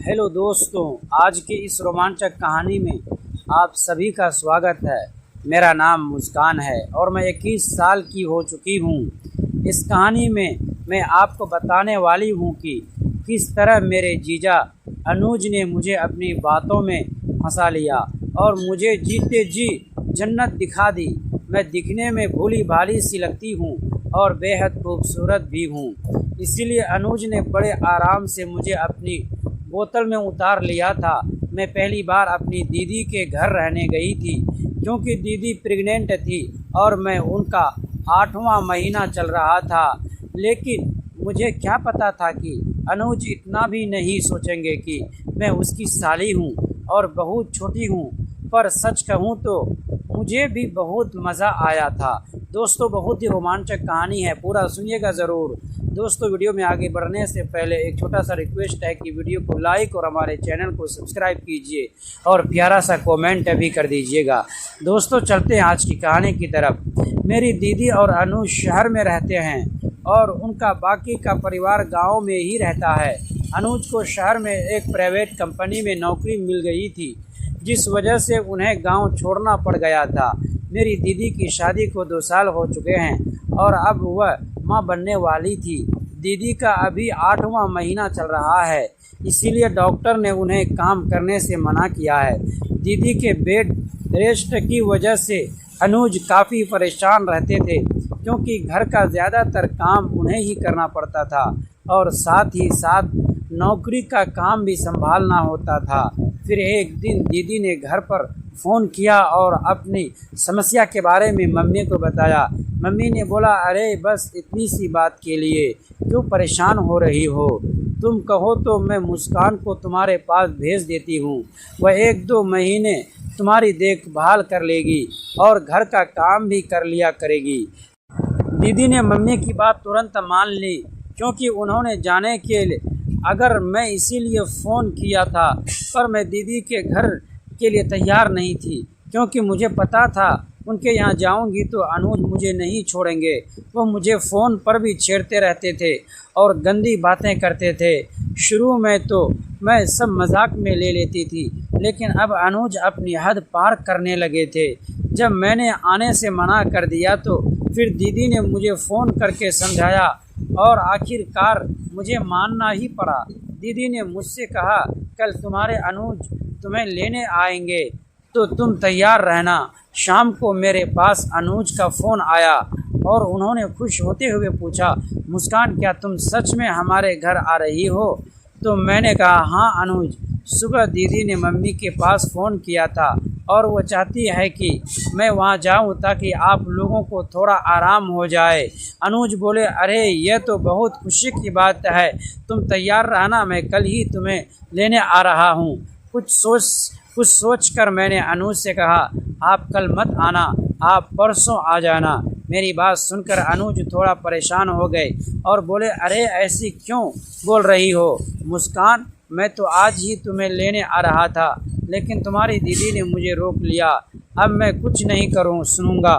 Hello दोस्तों, आज की इस रोमांचक कहानी में आप सभी का स्वागत है। मेरा नाम मुस्कान है और मैं 21 साल की हो चुकी हूँ। इस कहानी में मैं आपको बताने वाली हूँ कि किस तरह मेरे जीजा अनुज ने मुझे अपनी बातों में फंसा लिया और मुझे जीते जी जन्नत दिखा दी। मैं दिखने में भोली भाली सी लगती हूँ और बेहद खूबसूरत भी हूँ, इसीलिए अनुज ने बड़े आराम से मुझे अपनी बोतल में उतार लिया था। मैं पहली बार अपनी दीदी के घर रहने गई थी क्योंकि दीदी प्रेग्नेंट थी और मैं उनका 8वां महीना चल रहा था। लेकिन मुझे क्या पता था कि अनुज इतना भी नहीं सोचेंगे कि मैं उसकी साली हूँ और बहुत छोटी हूँ। पर सच कहूँ तो मुझे भी बहुत मज़ा आया था। दोस्तों, बहुत ही रोमांचक कहानी है, पूरा सुनिएगा ज़रूर। दोस्तों, वीडियो में आगे बढ़ने से पहले एक छोटा सा रिक्वेस्ट है कि वीडियो को लाइक और हमारे चैनल को सब्सक्राइब कीजिए और प्यारा सा कमेंट भी कर दीजिएगा। दोस्तों, चलते हैं आज की कहानी की तरफ। मेरी दीदी और अनुज शहर में रहते हैं और उनका बाकी का परिवार गाँव में ही रहता है। अनुज को शहर में एक प्राइवेट कंपनी में नौकरी मिल गई थी, जिस वजह से उन्हें गांव छोड़ना पड़ गया था। मेरी दीदी की शादी को 2 साल हो चुके हैं और अब वह मां बनने वाली थी। दीदी का अभी 8वां महीना चल रहा है, इसीलिए डॉक्टर ने उन्हें काम करने से मना किया है। दीदी के बेड रेस्ट की वजह से अनुज काफ़ी परेशान रहते थे क्योंकि घर का ज़्यादातर काम उन्हें ही करना पड़ता था और साथ ही साथ नौकरी का काम भी संभालना होता था। फिर एक दिन दीदी ने घर पर फ़ोन किया और अपनी समस्या के बारे में मम्मी को बताया। मम्मी ने बोला, अरे बस इतनी सी बात के लिए क्यों परेशान हो रही हो? तुम कहो तो मैं मुस्कान को तुम्हारे पास भेज देती हूँ। वह 1-2 महीने तुम्हारी देखभाल कर लेगी और घर का काम भी कर लिया करेगी। दीदी ने मम्मी की बात तुरंत मान ली क्योंकि उन्होंने जाने के लिए अगर मैं इसीलिए फ़ोन किया था, पर मैं दीदी के घर के लिए तैयार नहीं थी क्योंकि मुझे पता था उनके यहाँ जाऊंगी तो अनुज मुझे नहीं छोड़ेंगे। वो मुझे फ़ोन पर भी छेड़ते रहते थे और गंदी बातें करते थे। शुरू में तो मैं सब मजाक में ले लेती थी, लेकिन अब अनुज अपनी हद पार करने लगे थे। जब मैंने आने से मना कर दिया तो फिर दीदी ने मुझे फ़ोन करके समझाया और आखिरकार मुझे मानना ही पड़ा। दीदी ने मुझसे कहा, कल तुम्हारे अनुज तुम्हें लेने आएंगे तो तुम तैयार रहना। शाम को मेरे पास अनुज का फ़ोन आया और उन्होंने खुश होते हुए पूछा, मुस्कान, क्या तुम सच में हमारे घर आ रही हो? तो मैंने कहा, हाँ अनुज, सुबह दीदी ने मम्मी के पास फ़ोन किया था और वो चाहती है कि मैं वहाँ जाऊँ ताकि आप लोगों को थोड़ा आराम हो जाए। अनुज बोले, अरे यह तो बहुत खुशी की बात है, तुम तैयार रहना, मैं कल ही तुम्हें लेने आ रहा हूँ। कुछ सोच कर मैंने अनुज से कहा, आप कल मत आना, आप परसों आ जाना। मेरी बात सुनकर अनुज थोड़ा परेशान हो गए और बोले, अरे ऐसी क्यों बोल रही हो मुस्कान, मैं तो आज ही तुम्हें लेने आ रहा था, लेकिन तुम्हारी दीदी ने मुझे रोक लिया। अब मैं कुछ नहीं सुनूंगा,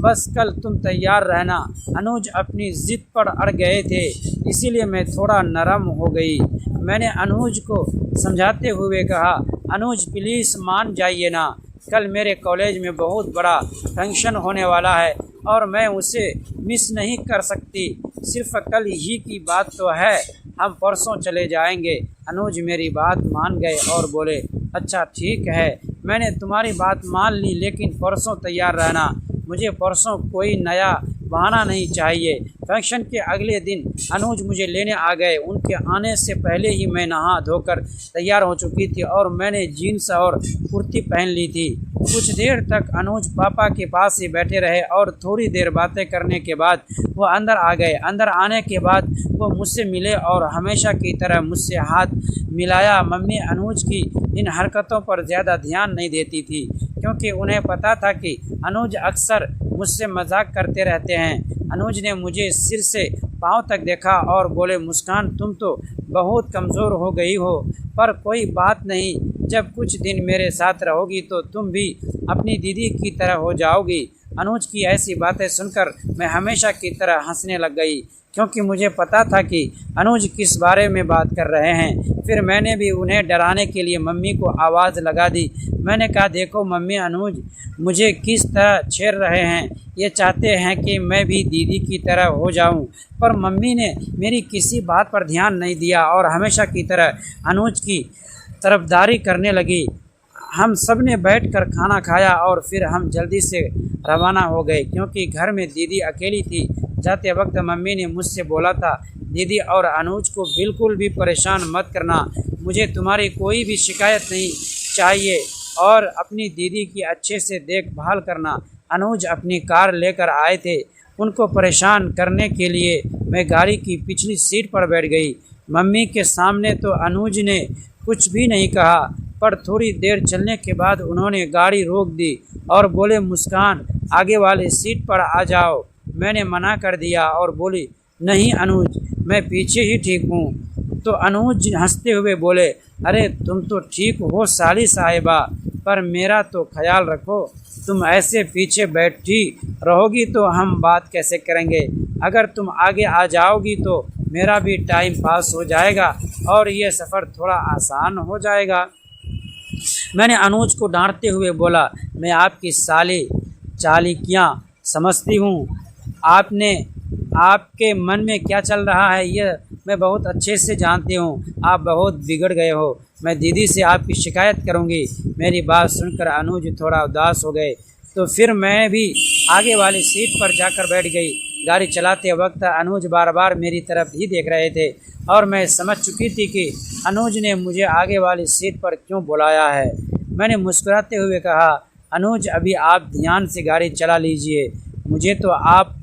बस कल तुम तैयार रहना। अनुज अपनी ज़िद पर अड़ गए थे, इसीलिए मैं थोड़ा नरम हो गई। मैंने अनुज को समझाते हुए कहा, अनुज प्लीज़ मान जाइए ना, कल मेरे कॉलेज में बहुत बड़ा फंक्शन होने वाला है और मैं उसे मिस नहीं कर सकती। सिर्फ कल ही की बात तो है, हम परसों चले जाएंगे। अनुज मेरी बात मान गए और बोले, अच्छा ठीक है, मैंने तुम्हारी बात मान ली, लेकिन परसों तैयार रहना। मुझे परसों कोई नया बहाना नहीं चाहिए। फंक्शन के अगले दिन अनुज मुझे लेने आ गए। उनके आने से पहले ही मैं नहा धोकर तैयार हो चुकी थी और मैंने जीन्स और कुर्ती पहन ली थी। कुछ देर तक अनुज पापा के पास ही बैठे रहे और थोड़ी देर बातें करने के बाद वो अंदर आ गए। अंदर आने के बाद वो मुझसे मिले और हमेशा की तरह मुझसे हाथ मिलाया। मम्मी अनुज की इन हरकतों पर ज़्यादा ध्यान नहीं देती थी क्योंकि उन्हें पता था कि अनुज अक्सर मुझसे मजाक करते रहते हैं। अनुज ने मुझे सिर से पाँव तक देखा और बोले, मुस्कान, तुम तो बहुत कमज़ोर हो गई हो, पर कोई बात नहीं, जब कुछ दिन मेरे साथ रहोगी तो तुम भी अपनी दीदी की तरह हो जाओगी। अनुज की ऐसी बातें सुनकर मैं हमेशा की तरह हंसने लग गई। क्योंकि मुझे पता था कि अनुज किस बारे में बात कर रहे हैं। फिर मैंने भी उन्हें डराने के लिए मम्मी को आवाज़ लगा दी। मैंने कहा, देखो मम्मी, अनुज मुझे किस तरह छेड़ रहे हैं। ये चाहते हैं कि मैं भी दीदी की तरह हो जाऊं। पर मम्मी ने मेरी किसी बात पर ध्यान नहीं दिया और हमेशा की तरह अनुज की तरफदारी करने लगी। हम सब ने बैठकर खाना खाया और फिर हम जल्दी से रवाना हो गए, क्योंकि घर में दीदी अकेली थी। जाते वक्त मम्मी ने मुझसे बोला था, दीदी और अनुज को बिल्कुल भी परेशान मत करना, मुझे तुम्हारी कोई भी शिकायत नहीं चाहिए और अपनी दीदी की अच्छे से देखभाल करना। अनुज अपनी कार लेकर आए थे। उनको परेशान करने के लिए मैं गाड़ी की पिछली सीट पर बैठ गई। मम्मी के सामने तो अनुज ने कुछ भी नहीं कहा, पर थोड़ी देर चलने के बाद उन्होंने गाड़ी रोक दी और बोले, मुस्कान, आगे वाली सीट पर आ जाओ। मैंने मना कर दिया और बोली, नहीं अनुज, मैं पीछे ही ठीक हूँ। तो अनुज हंसते हुए बोले, अरे तुम तो ठीक हो साली साहिबा, पर मेरा तो ख्याल रखो। तुम ऐसे पीछे बैठी रहोगी तो हम बात कैसे करेंगे। अगर तुम आगे आ जाओगी तो मेरा भी टाइम पास हो जाएगा और ये सफ़र थोड़ा आसान हो जाएगा। मैंने अनुज को डांटते हुए बोला, मैं आपकी साली चालाकियाँ समझती हूँ। आपके मन में क्या चल रहा है ये मैं बहुत अच्छे से जानती हूँ। आप बहुत बिगड़ गए हो। मैं दीदी से आपकी शिकायत करूँगी। मेरी बात सुनकर अनुज थोड़ा उदास हो गए। तो फिर मैं भी आगे वाली सीट पर जाकर बैठ गई। गाड़ी चलाते वक्त अनुज बार बार मेरी तरफ ही देख रहे थे और मैं समझ चुकी थी कि अनुज ने मुझे आगे वाली सीट पर क्यों बुलाया है। मैंने मुस्कुराते हुए कहा, अनुज, अभी आप ध्यान से गाड़ी चला लीजिए, मुझे तो आप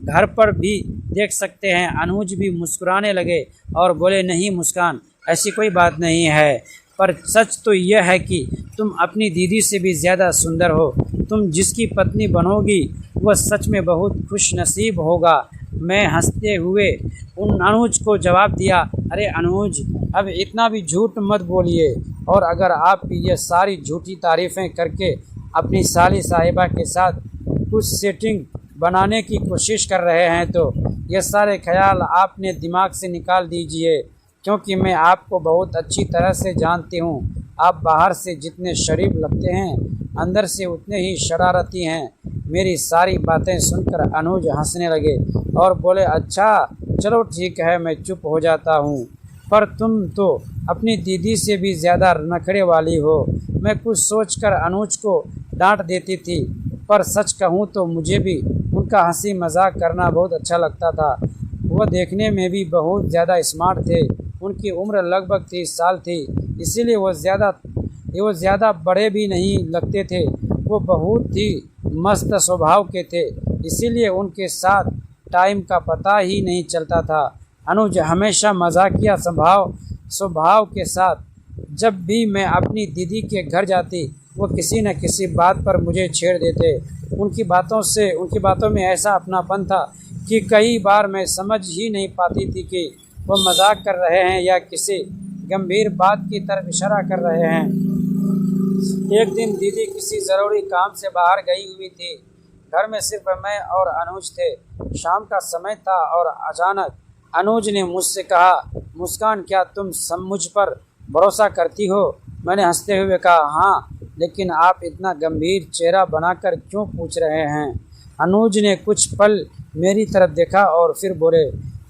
घर पर भी देख सकते हैं। अनुज भी मुस्कुराने लगे और बोले, नहीं मुस्कान, ऐसी कोई बात नहीं है, पर सच तो यह है कि तुम अपनी दीदी से भी ज़्यादा सुंदर हो। तुम जिसकी पत्नी बनोगी वह सच में बहुत खुश नसीब होगा। मैं हंसते हुए अनुज को जवाब दिया, अरे अनुज, अब इतना भी झूठ मत बोलिए, और अगर आप ये सारी झूठी तारीफ़ें करके अपनी साली साहिबा के साथ कुछ सेटिंग बनाने की कोशिश कर रहे हैं तो ये सारे ख्याल आपने दिमाग से निकाल दीजिए, क्योंकि मैं आपको बहुत अच्छी तरह से जानती हूँ। आप बाहर से जितने शरीफ लगते हैं, अंदर से उतने ही शरारती हैं। मेरी सारी बातें सुनकर अनुज हंसने लगे और बोले, अच्छा चलो ठीक है, मैं चुप हो जाता हूँ, पर तुम तो अपनी दीदी से भी ज़्यादा नखरे वाली हो। मैं कुछ सोचकर अनुज को डांट देती थी, पर सच कहूँ तो मुझे भी उनका हंसी मजाक करना बहुत अच्छा लगता था। वह देखने में भी बहुत ज़्यादा स्मार्ट थे। उनकी उम्र लगभग 30 साल थी, इसीलिए वो ज़्यादा बड़े भी नहीं लगते थे। वो बहुत ही मस्त स्वभाव के थे, इसीलिए उनके साथ टाइम का पता ही नहीं चलता था। अनुज हमेशा मजाकिया स्वभाव के साथ जब भी मैं अपनी दीदी के घर जाती, वो किसी न किसी बात पर मुझे छेड़ देते। उनकी बातों में ऐसा अपनापन था कि कई बार मैं समझ ही नहीं पाती थी कि वो मजाक कर रहे हैं या किसी गंभीर बात की तरफ इशारा कर रहे हैं। एक दिन दीदी किसी ज़रूरी काम से बाहर गई हुई थी। घर में सिर्फ मैं और अनुज थे। शाम का समय था और अचानक अनुज ने मुझसे कहा, मुस्कान, क्या तुम मुझ पर भरोसा करती हो? मैंने हंसते हुए कहा, हाँ, लेकिन आप इतना गंभीर चेहरा बनाकर क्यों पूछ रहे हैं? अनुज ने कुछ पल मेरी तरफ देखा और फिर बोले,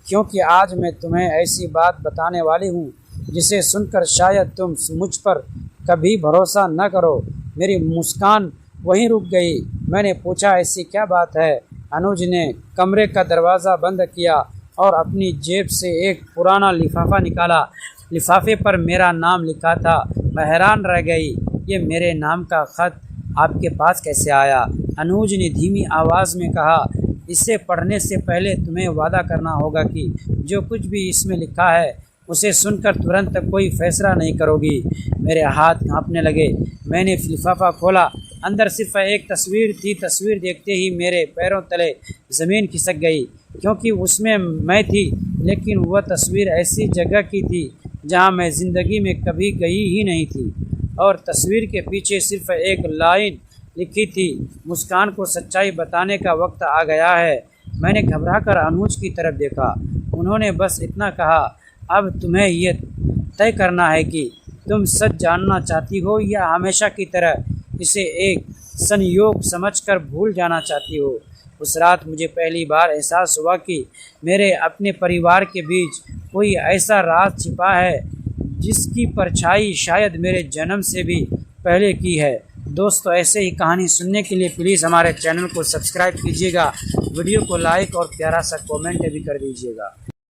क्योंकि आज मैं तुम्हें ऐसी बात बताने वाली हूँ जिसे सुनकर शायद तुम मुझ पर कभी भरोसा न करो। मेरी मुस्कान वहीं रुक गई। मैंने पूछा, ऐसी क्या बात है? अनुज ने कमरे का दरवाज़ा बंद किया और अपनी जेब से एक पुराना लिफाफा निकाला। लिफाफे पर मेरा नाम लिखा था। मैं हैरान रह गई। ये मेरे नाम का ख़त आपके पास कैसे आया? अनुज ने धीमी आवाज़ में कहा, इसे पढ़ने से पहले तुम्हें वादा करना होगा कि जो कुछ भी इसमें लिखा है उसे सुनकर तुरंत कोई फैसला नहीं करोगी। मेरे हाथ कांपने लगे। मैंने लिफाफा खोला। अंदर सिर्फ एक तस्वीर थी। तस्वीर देखते ही मेरे पैरों तले ज़मीन खिसक गई, क्योंकि उसमें मैं थी, लेकिन वह तस्वीर ऐसी जगह की थी जहां मैं ज़िंदगी में कभी गई ही नहीं थी। और तस्वीर के पीछे सिर्फ एक लाइन लिखी थी, मुस्कान को सच्चाई बताने का वक्त आ गया है। मैंने घबराकर अनुज की तरफ देखा। उन्होंने बस इतना कहा, अब तुम्हें ये तय करना है कि तुम सच जानना चाहती हो या हमेशा की तरह इसे एक संयोग समझकर भूल जाना चाहती हो। उस रात मुझे पहली बार एहसास हुआ कि मेरे अपने परिवार के बीच कोई ऐसा राज छिपा है जिसकी परछाई शायद मेरे जन्म से भी पहले की है। दोस्तों, ऐसे ही कहानी सुनने के लिए प्लीज़ हमारे चैनल को सब्सक्राइब कीजिएगा, वीडियो को लाइक और प्यारा सा कमेंट भी कर दीजिएगा।